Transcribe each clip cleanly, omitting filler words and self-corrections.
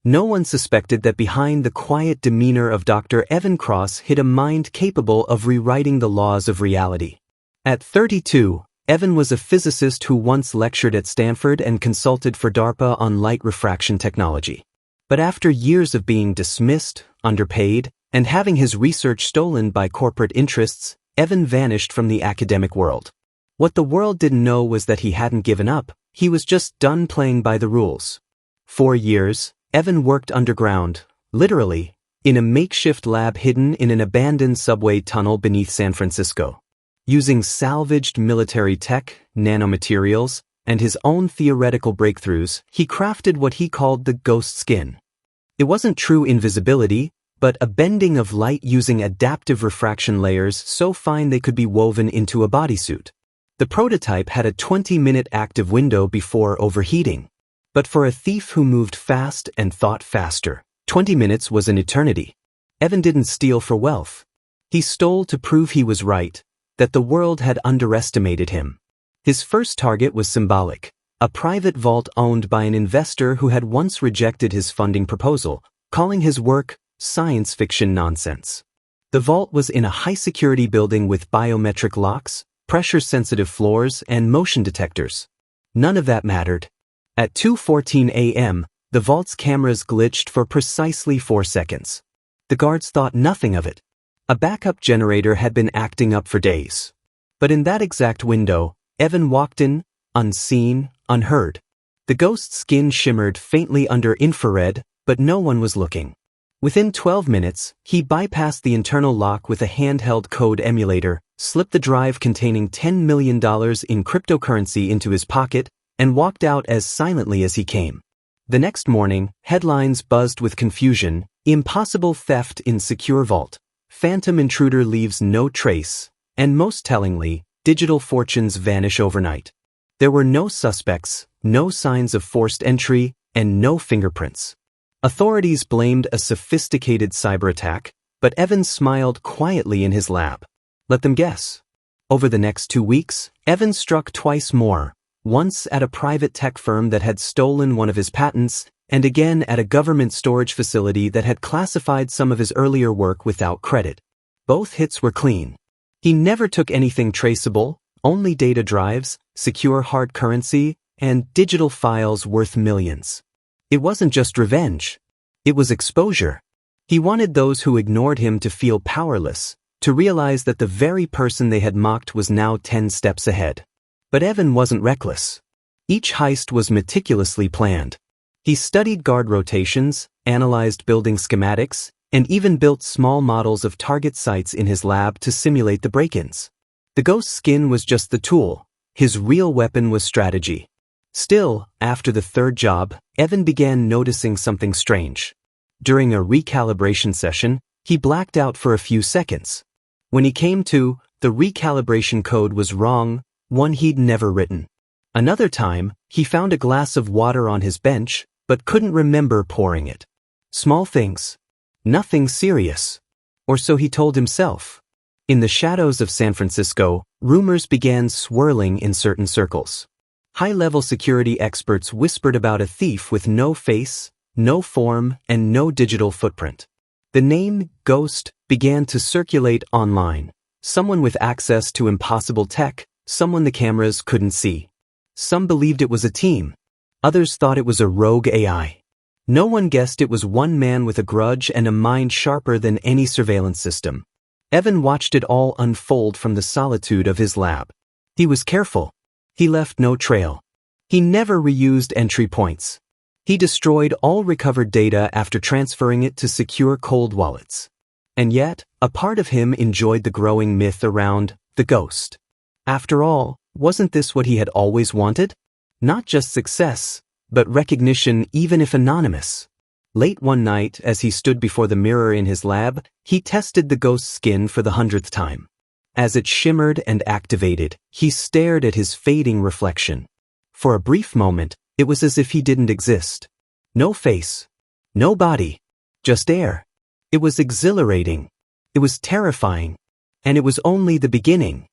No one suspected that behind the quiet demeanor of Dr. Evan Cross hid a mind capable of rewriting the laws of reality. At 32, Evan was a physicist who once lectured at Stanford and consulted for DARPA on light refraction technology. But after years of being dismissed, underpaid, and having his research stolen by corporate interests, Evan vanished from the academic world. What the world didn't know was that he hadn't given up, he was just done playing by the rules. 4 years, Evan worked underground, literally, in a makeshift lab hidden in an abandoned subway tunnel beneath San Francisco. Using salvaged military tech, nanomaterials, and his own theoretical breakthroughs, he crafted what he called the ghost skin. It wasn't true invisibility, but a bending of light using adaptive refraction layers so fine they could be woven into a bodysuit. The prototype had a 20-minute active window before overheating. But for a thief who moved fast and thought faster, 20 minutes was an eternity. Evan didn't steal for wealth. He stole to prove he was right, that the world had underestimated him. His first target was symbolic, a private vault owned by an investor who had once rejected his funding proposal, calling his work science fiction nonsense. The vault was in a high-security building with biometric locks, pressure-sensitive floors, and motion detectors. None of that mattered. At 2:14 a.m., the vault's cameras glitched for precisely 4 seconds. The guards thought nothing of it. A backup generator had been acting up for days. But in that exact window, Evan walked in, unseen, unheard. The ghost skin shimmered faintly under infrared, but no one was looking. Within 12 minutes, he bypassed the internal lock with a handheld code emulator, slipped the drive containing $10 million in cryptocurrency into his pocket, and walked out as silently as he came. The next morning, headlines buzzed with confusion: impossible theft in secure vault, phantom intruder leaves no trace, and most tellingly, digital fortunes vanish overnight. There were no suspects, no signs of forced entry, and no fingerprints. Authorities blamed a sophisticated cyber attack, but Evans smiled quietly in his lab. Let them guess. Over the next 2 weeks, Evans struck twice more, once at a private tech firm that had stolen one of his patents, and again at a government storage facility that had classified some of his earlier work without credit. Both hits were clean. He never took anything traceable, only data drives, secure hard currency, and digital files worth millions. It wasn't just revenge. It was exposure. He wanted those who ignored him to feel powerless, to realize that the very person they had mocked was now 10 steps ahead. But Evan wasn't reckless. Each heist was meticulously planned. He studied guard rotations, analyzed building schematics, and even built small models of target sites in his lab to simulate the break-ins. The ghost skin was just the tool. His real weapon was strategy. Still, after the third job, Evan began noticing something strange. During a recalibration session, he blacked out for a few seconds. When he came to, the recalibration code was wrong, one he'd never written. Another time, he found a glass of water on his bench, but couldn't remember pouring it. Small things. Nothing serious. Or so he told himself. In the shadows of San Francisco, rumors began swirling in certain circles. High-level security experts whispered about a thief with no face, no form, and no digital footprint. The name Ghost began to circulate online. Someone with access to impossible tech, someone the cameras couldn't see. Some believed it was a team. Others thought it was a rogue AI. No one guessed it was one man with a grudge and a mind sharper than any surveillance system. Evan watched it all unfold from the solitude of his lab. He was careful. He left no trail. He never reused entry points. He destroyed all recovered data after transferring it to secure cold wallets. And yet, a part of him enjoyed the growing myth around the ghost. After all, wasn't this what he had always wanted? Not just success, but recognition even if anonymous. Late one night, as he stood before the mirror in his lab, he tested the ghost skin for the 100th time. As it shimmered and activated, he stared at his fading reflection. For a brief moment, it was as if he didn't exist. No face. No body. Just air. It was exhilarating. It was terrifying. And it was only the beginning.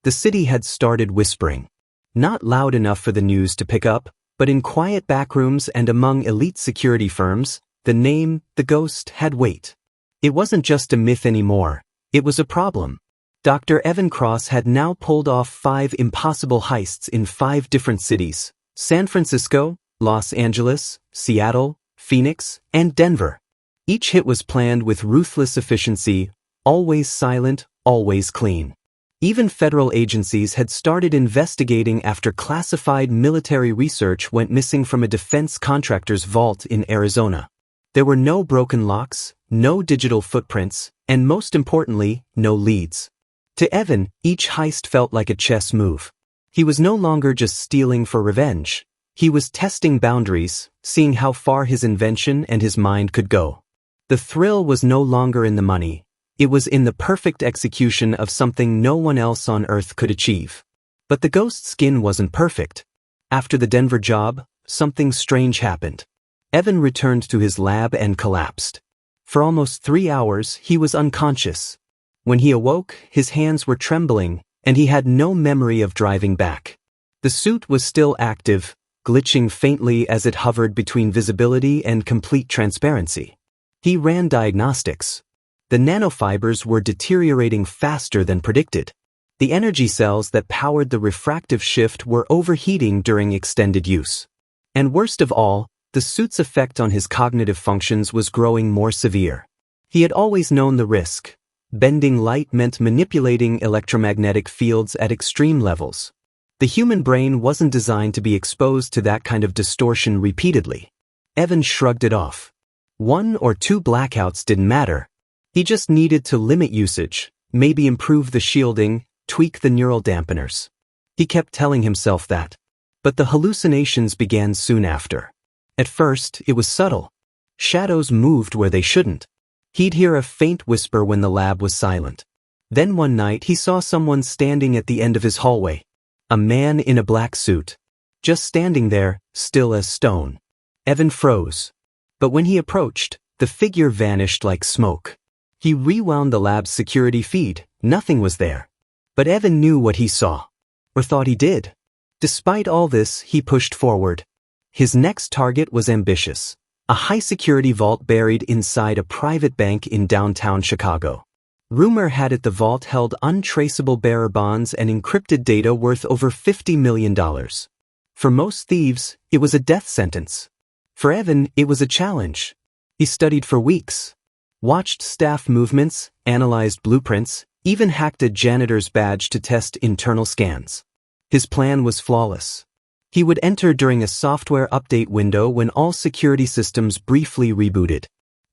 The city had started whispering. Not loud enough for the news to pick up, but in quiet backrooms and among elite security firms, The name, the ghost, had weight. It wasn't just a myth anymore, it was a problem. Dr. Evan Cross had now pulled off 5 impossible heists in 5 different cities: San Francisco, Los Angeles, Seattle, Phoenix, and Denver. Each hit was planned with ruthless efficiency, always silent, always clean. Even federal agencies had started investigating after classified military research went missing from a defense contractor's vault in Arizona. There were no broken locks, no digital footprints, and most importantly, no leads. To Evan, each heist felt like a chess move. He was no longer just stealing for revenge. He was testing boundaries, seeing how far his invention and his mind could go. The thrill was no longer in the money. It was in the perfect execution of something no one else on Earth could achieve. But the ghost skin wasn't perfect. After the Denver job, something strange happened. Evan returned to his lab and collapsed. For almost 3 hours, he was unconscious. When he awoke, his hands were trembling, and he had no memory of driving back. The suit was still active, glitching faintly as it hovered between visibility and complete transparency. He ran diagnostics. The nanofibers were deteriorating faster than predicted. The energy cells that powered the refractive shift were overheating during extended use. And worst of all, the suit's effect on his cognitive functions was growing more severe. He had always known the risk. Bending light meant manipulating electromagnetic fields at extreme levels. The human brain wasn't designed to be exposed to that kind of distortion repeatedly. Evan shrugged it off. 1 or 2 blackouts didn't matter. He just needed to limit usage, maybe improve the shielding, tweak the neural dampeners. He kept telling himself that. But the hallucinations began soon after. At first, it was subtle. Shadows moved where they shouldn't. He'd hear a faint whisper when the lab was silent. Then one night he saw someone standing at the end of his hallway. A man in a black suit. Just standing there, still as stone. Evan froze. But when he approached, the figure vanished like smoke. He rewound the lab's security feed. Nothing was there. But Evan knew what he saw. Or thought he did. Despite all this, he pushed forward. His next target was ambitious. A high-security vault buried inside a private bank in downtown Chicago. Rumor had it the vault held untraceable bearer bonds and encrypted data worth over $50 million. For most thieves, it was a death sentence. For Evan, it was a challenge. He studied for weeks. Watched staff movements, analyzed blueprints, even hacked a janitor's badge to test internal scans. His plan was flawless. He would enter during a software update window when all security systems briefly rebooted.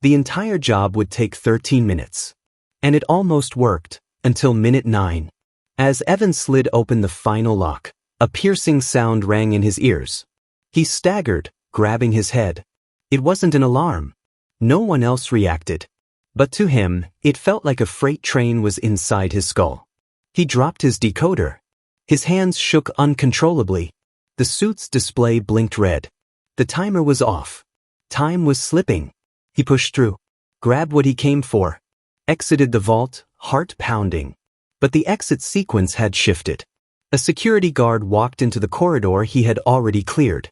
The entire job would take 13 minutes. And it almost worked, until minute 9. As Evan slid open the final lock, a piercing sound rang in his ears. He staggered, grabbing his head. It wasn't an alarm. No one else reacted. But to him, it felt like a freight train was inside his skull. He dropped his decoder. His hands shook uncontrollably. The suit's display blinked red. The timer was off. Time was slipping. He pushed through. Grabbed what he came for. Exited the vault, heart pounding. But the exit sequence had shifted. A security guard walked into the corridor he had already cleared.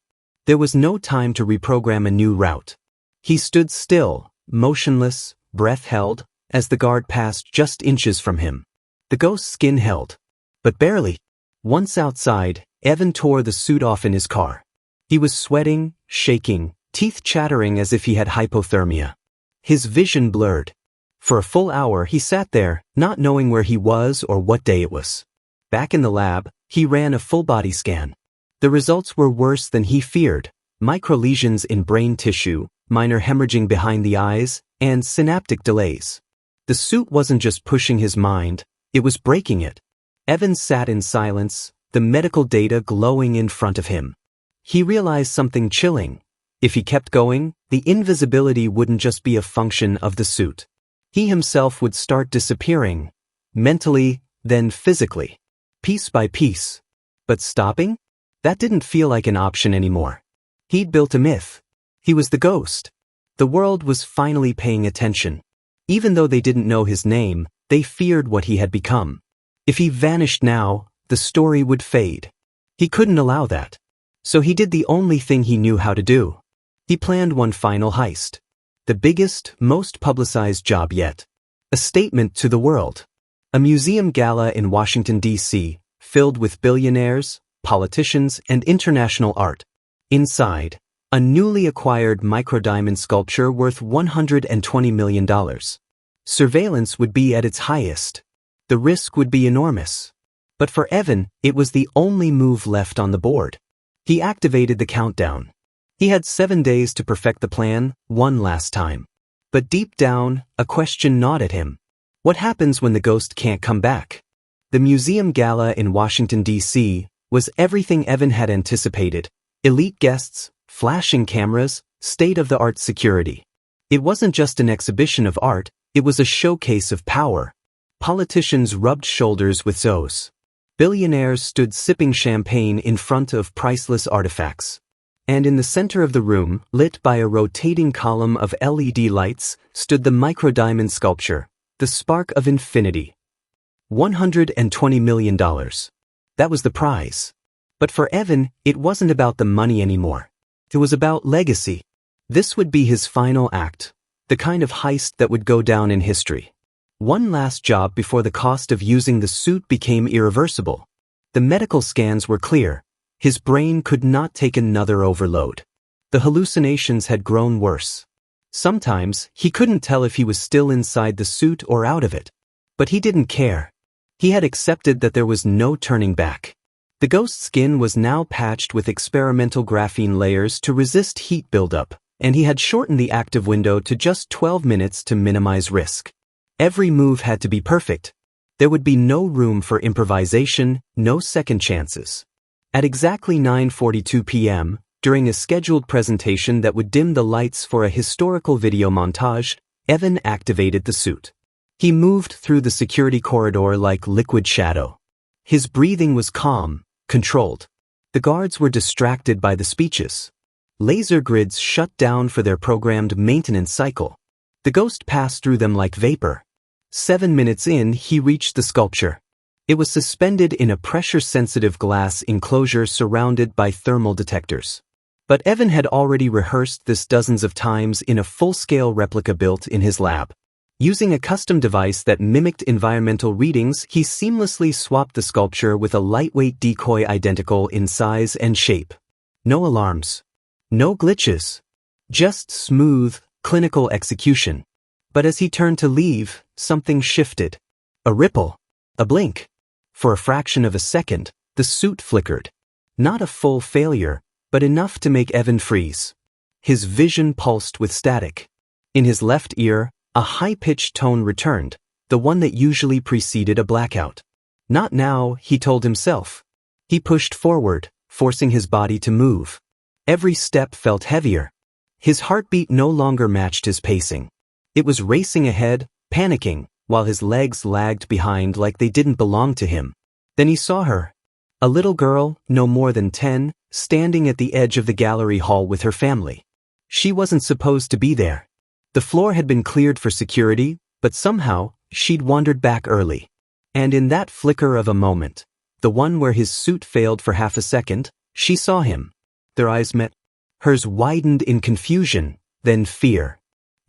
There was no time to reprogram a new route. He stood still, motionless, breath held, as the guard passed just inches from him. The ghost's skin held. But barely. Once outside, Evan tore the suit off in his car. He was sweating, shaking, teeth chattering as if he had hypothermia. His vision blurred. For a full hour he sat there, not knowing where he was or what day it was. Back in the lab, he ran a full-body scan. The results were worse than he feared. Microlesions in brain tissue, minor hemorrhaging behind the eyes, and synaptic delays. The suit wasn't just pushing his mind, it was breaking it. Evan sat in silence, the medical data glowing in front of him. He realized something chilling. If he kept going, the invisibility wouldn't just be a function of the suit. He himself would start disappearing, mentally, then physically, piece by piece. But stopping? That didn't feel like an option anymore. He'd built a myth. He was the ghost. The world was finally paying attention. Even though they didn't know his name, they feared what he had become. If he vanished now, the story would fade. He couldn't allow that. So he did the only thing he knew how to do. He planned one final heist. The biggest, most publicized job yet. A statement to the world. A museum gala in Washington, D.C., filled with billionaires, politicians, and international art. Inside, a newly acquired microdiamond sculpture worth $120 million. Surveillance would be at its highest. The risk would be enormous. But for Evan, it was the only move left on the board. He activated the countdown. He had 7 days to perfect the plan, one last time. But deep down, a question gnawed at him. What happens when the ghost can't come back? The museum gala in Washington, D.C., was everything Evan had anticipated. Elite guests, flashing cameras, state-of-the-art security. It wasn't just an exhibition of art, it was a showcase of power. Politicians rubbed shoulders with those. Billionaires stood sipping champagne in front of priceless artifacts. And in the center of the room, lit by a rotating column of LED lights, stood the microdiamond sculpture, the spark of infinity. $120 million. That was the prize. But for Evan, it wasn't about the money anymore. It was about legacy. This would be his final act, the kind of heist that would go down in history. One last job before the cost of using the suit became irreversible. The medical scans were clear. His brain could not take another overload. The hallucinations had grown worse. Sometimes, he couldn't tell if he was still inside the suit or out of it. But he didn't care. He had accepted that there was no turning back. The ghost's skin was now patched with experimental graphene layers to resist heat buildup, and he had shortened the active window to just 12 minutes to minimize risk. Every move had to be perfect. There would be no room for improvisation, no second chances. At exactly 9:42 p.m., during a scheduled presentation that would dim the lights for a historical video montage, Evan activated the suit. He moved through the security corridor like liquid shadow. His breathing was calm, controlled. The guards were distracted by the speeches. Laser grids shut down for their programmed maintenance cycle. The ghost passed through them like vapor. 7 minutes in, he reached the sculpture. It was suspended in a pressure-sensitive glass enclosure surrounded by thermal detectors. But Evan had already rehearsed this dozens of times in a full-scale replica built in his lab. Using a custom device that mimicked environmental readings, he seamlessly swapped the sculpture with a lightweight decoy identical in size and shape. No alarms. No glitches. Just smooth, clinical execution. But as he turned to leave, something shifted. A ripple. A blink. For a fraction of a second, the suit flickered. Not a full failure, but enough to make Evan freeze. His vision pulsed with static. In his left ear, a high-pitched tone returned, the one that usually preceded a blackout. Not now, he told himself. He pushed forward, forcing his body to move. Every step felt heavier. His heartbeat no longer matched his pacing. It was racing ahead, panicking, while his legs lagged behind like they didn't belong to him. Then he saw her. A little girl, no more than 10, standing at the edge of the gallery hall with her family. She wasn't supposed to be there. The floor had been cleared for security, but somehow, she'd wandered back early. And in that flicker of a moment, the one where his suit failed for half a second, she saw him. Their eyes met. Hers widened in confusion, then fear.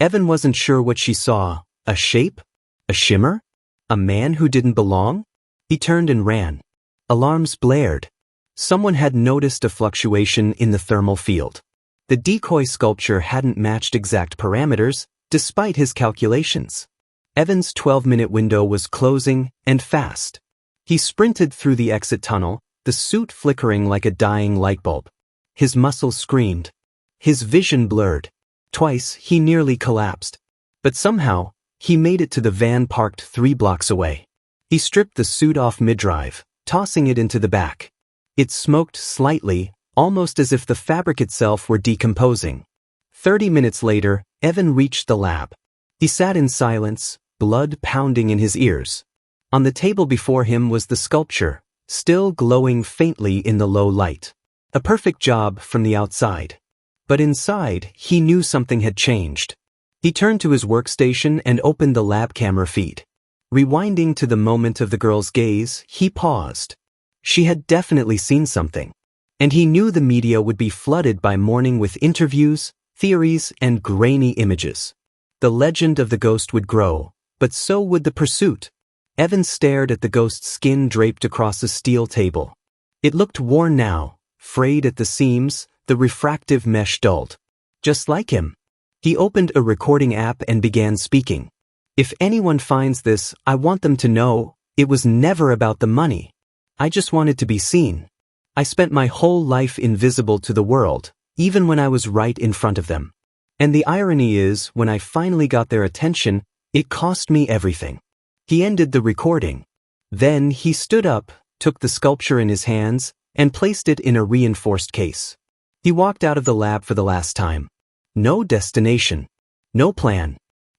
Evan wasn't sure what she saw. A shape? A shimmer? A man who didn't belong? He turned and ran. Alarms blared. Someone had noticed a fluctuation in the thermal field. The decoy sculpture hadn't matched exact parameters, despite his calculations. Evan's 12-minute window was closing, and fast. He sprinted through the exit tunnel, the suit flickering like a dying light bulb. His muscles screamed. His vision blurred. Twice, he nearly collapsed. But somehow, he made it to the van parked 3 blocks away. He stripped the suit off mid-drive, tossing it into the back. It smoked slightly, almost as if the fabric itself were decomposing. 30 minutes later, Evan reached the lab. He sat in silence, blood pounding in his ears. On the table before him was the sculpture, still glowing faintly in the low light. A perfect job from the outside. But inside, he knew something had changed. He turned to his workstation and opened the lab camera feed. Rewinding to the moment of the girl's gaze, he paused. She had definitely seen something. And he knew the media would be flooded by morning with interviews, theories, and grainy images. The legend of the ghost would grow, but so would the pursuit. Evan stared at the ghost's skin draped across a steel table. It looked worn now, frayed at the seams, the refractive mesh dulled. Just like him. He opened a recording app and began speaking. If anyone finds this, I want them to know, it was never about the money. I just wanted to be seen. I spent my whole life invisible to the world, even when I was right in front of them. And the irony is, when I finally got their attention, it cost me everything. He ended the recording. Then he stood up, took the sculpture in his hands, and placed it in a reinforced case. He walked out of the lab for the last time. No destination. No plan.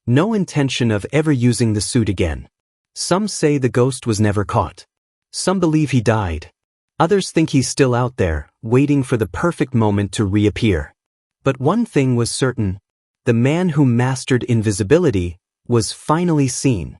No intention of ever using the suit again. Some say the ghost was never caught. Some believe he died. Others think he's still out there, waiting for the perfect moment to reappear. But one thing was certain. The man who mastered invisibility was finally seen.